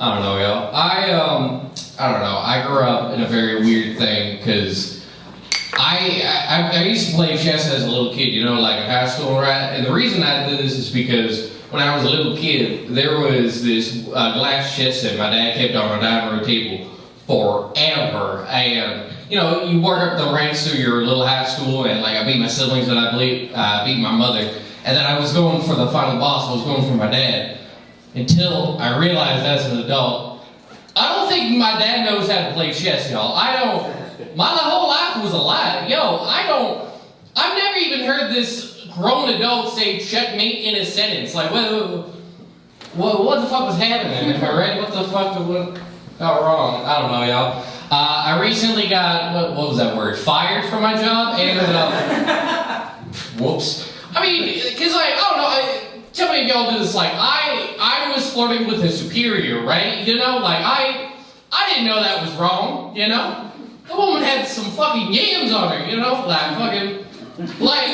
I don't know, y'all. I don't know. I grew up in a very weird thing because I used to play chess as a little kid, you know, like in high school, right? And the reason I did this is because when I was a little kid, there was this glass chess set my dad kept on a dining room table forever. And, you know, you work up the ranks through your little high school, and like I beat my siblings and I beat my mother. And then I was going for the final boss, I was going for my dad. Until I realized as an adult, I don't think my dad knows how to play chess, y'all. I don't. My whole life was a lie. Yo, I've never even heard this grown adult say checkmate in a sentence. Like, what the fuck was happening? Am I right? What the fuck went wrong? I don't know, y'all. I recently got, what was that word? Fired from my job, and, whoops. I mean, because, like, I don't know, tell me if y'all do this, like, I was flirting with a superior, right? You know, like, I didn't know that was wrong, you know? The woman had some fucking yams on her, you know? Like, fucking, like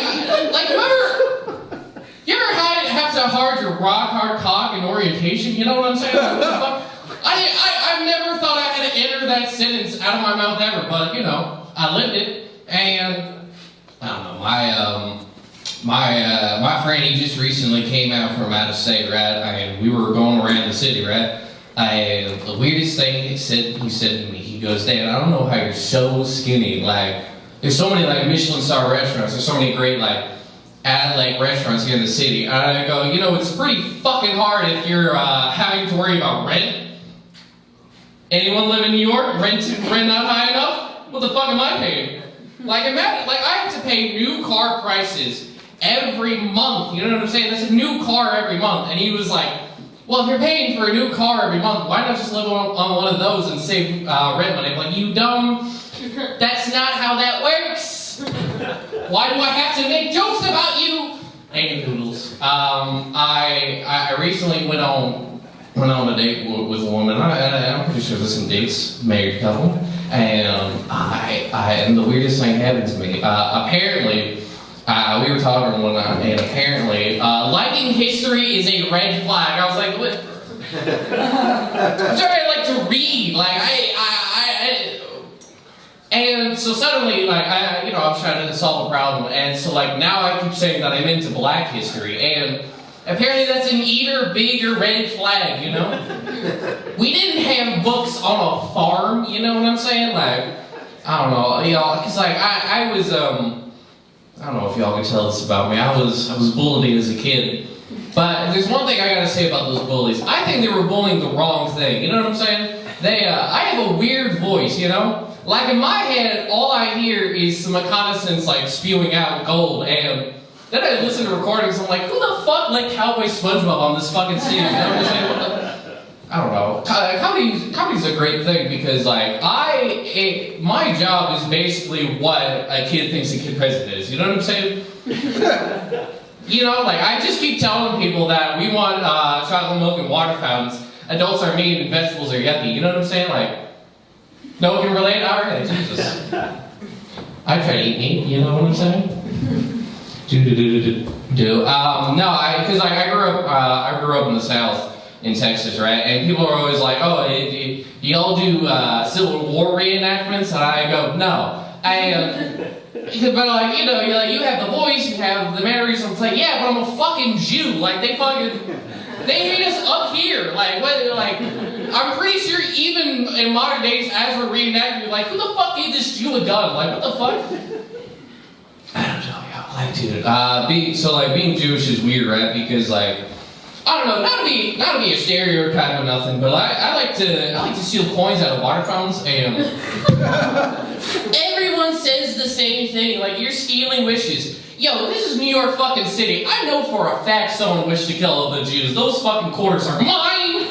you ever have to hard your rock hard cock in orientation, you know what I'm saying? Like, what the fuck? I've never thought I had to enter that sentence out of my mouth ever, but, you know, I lived it, and, I don't know, my friend, he just recently came out from out of state, right? And we were going around the city, right? The weirdest thing he said to me, he goes, "Dad, I don't know how you're so skinny. Like, there's so many like Michelin star restaurants. There's so many great like restaurants here in the city." And I go, "You know, it's pretty fucking hard if you're having to worry about rent. Anyone live in New York? Rent not high enough? What the fuck am I paying? Like, imagine, like I have to pay new car prices every month, you know what I'm saying? That's a new car every month." And he was like, "Well, if you're paying for a new car every month, why not just live on one of those and save rent money?" I'm like, "You dumb, that's not how that works. Why do I have to make jokes about you?" Anywhoodles. I recently went on a date with a woman. I'm pretty sure there's some dates, married couple. And the weirdest thing happened to me. Apparently, we were talking one night, and apparently, liking history is a red flag. I was like, what? I'm sorry, I like to read. Like, and so suddenly, like, I was trying to solve a problem, and so, like, now I keep saying that I'm into black history, and apparently that's an even bigger red flag, you know? We didn't have books on a farm, you know what I'm saying? Like, I don't know, y'all, because, like, I was, I don't know if y'all can tell this about me. I was bullied as a kid. But there's one thing I gotta say about those bullies. I think they were bullying the wrong thing. You know what I'm saying? I have a weird voice, you know? Like in my head, all I hear is some reconnaissance like spewing out gold, and then I listen to recordings, I'm like, who the fuck let Cowboy SpongeBob on this fucking scene? You know what I'm saying? I don't know. Comedy's a great thing because, like, my job is basically what a kid thinks a kid president is. You know what I'm saying? You know, like, I just keep telling people that we want chocolate milk and water fountains. Adults are mean and vegetables are yucky. You know what I'm saying? Like, no one can relate? Alright, Jesus. I try to eat meat. You know what I'm saying? No, because I grew up in the South. In Texas, right? And people are always like, "Oh, do y'all do Civil War reenactments?" And I go, "No." But like, you know, you have the voice, you have the mannerisms. It's like, yeah, but I'm a fucking Jew. Like they hate us up here. Like, what? Like, I'm pretty sure even in modern days, as we're reenacting, you're like, who the fuck gave this Jew a gun? Like, what the fuck? I don't know, y'all. Like, dude, being Jewish is weird, right? Because like, I don't know, not to be a stereotype or nothing, but I like to steal coins out of water fountains, and everyone says the same thing, like, you're stealing wishes. Yo, this is New York fucking City. I know for a fact someone wished to kill all the Jews. Those fucking quarters are mine!